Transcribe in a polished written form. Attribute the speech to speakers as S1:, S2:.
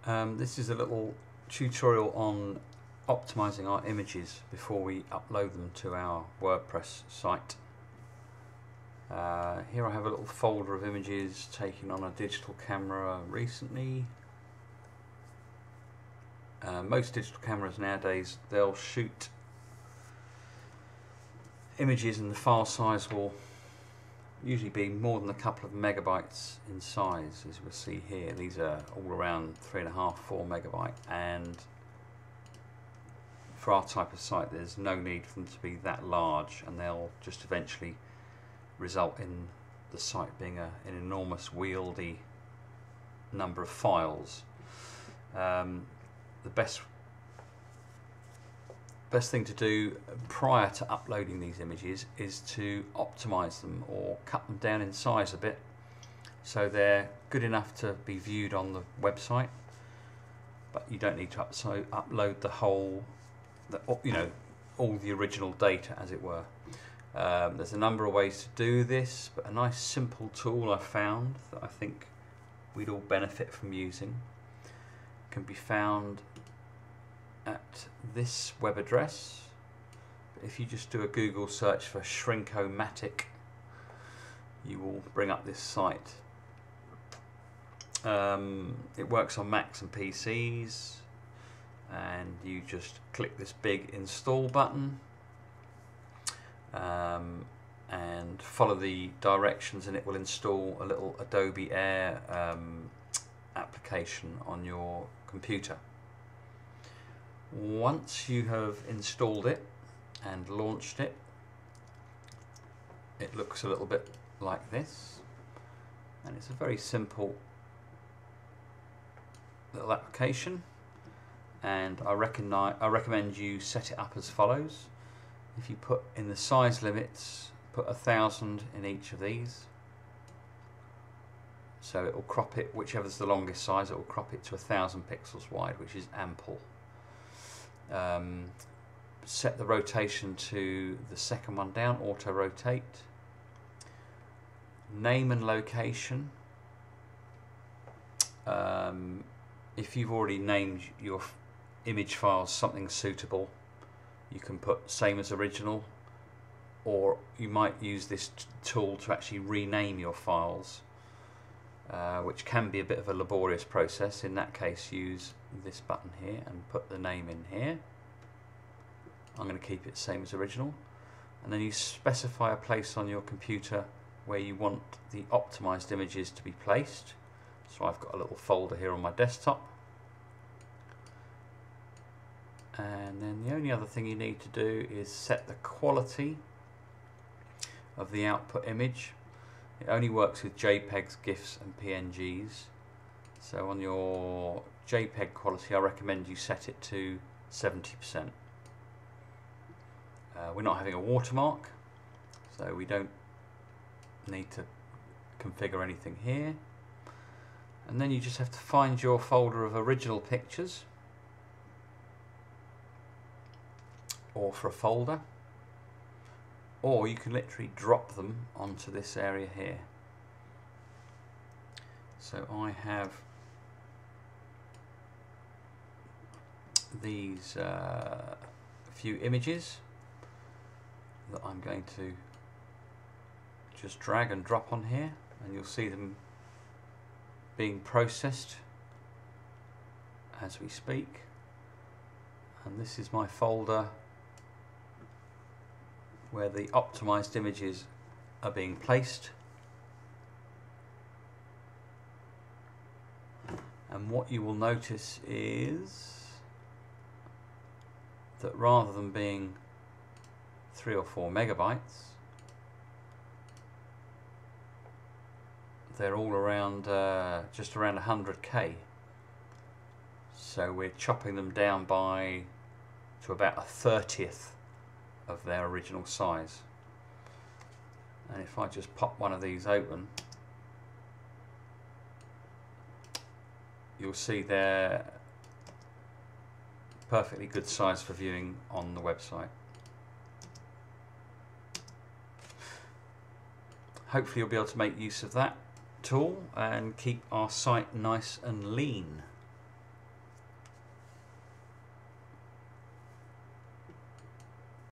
S1: This is a little tutorial on optimizing our images before we upload them to our WordPress site. Here I have a little folder of images taken on a digital camera recently. Most digital cameras nowadays, they'll shoot images and the file size will usually be more than a couple of megabytes in size, as we'll see here. These are all around 3.5, 4 megabyte, and for our type of site there's no need for them to be that large, and they'll just eventually result in the site being an enormous wieldy number of files. The best thing to do prior to uploading these images is to optimize them or cut them down in size a bit so they're good enough to be viewed on the website, but you don't need to upload the whole, all the original data, as it were. There's a number of ways to do this, but a nice simple tool I found that I think we'd all benefit from using can be found at this web address. If you just do a Google search for Shrink-O-Matic, you will bring up this site. It works on Macs and PCs, and you just click this big install button and follow the directions, and it will install a little Adobe Air application on your computer. Once you have installed it and launched it, it looks a little bit like this, and it's a very simple little application, and I recommend you set it up as follows. If you put in the size limits, put 1000 in each of these, so it will crop it, whichever's the longest size, it will crop it to 1000 pixels wide, which is ample. Set the rotation to the second one down, auto rotate. Name and location. If you've already named your image files something suitable, you can put same as original, or you might use this tool to actually rename your files, which can be a bit of a laborious process. In that case, use this button here and put the name in here. I'm going to keep it same as original, and then you specify a place on your computer where you want the optimized images to be placed. So I've got a little folder here on my desktop, and then the only other thing you need to do is set the quality of the output image. It only works with JPEGs, GIFs and PNGs. So on your JPEG quality, I recommend you set it to 70%. We're not having a watermark, so we don't need to configure anything here. And then you just have to find your folder of original pictures, or for a folder, or you can literally drop them onto this area here. So I have these few images that I'm going to just drag and drop on here, and you'll see them being processed as we speak. And this is my folder where the optimized images are being placed. And what you will notice is that rather than being 3 or 4 megabytes, they're all around just around 100k. So we're chopping them down to about 1/30th of their original size. And if I just pop one of these open, you'll see they're perfectly good size for viewing on the website. Hopefully you'll be able to make use of that tool and keep our site nice and lean.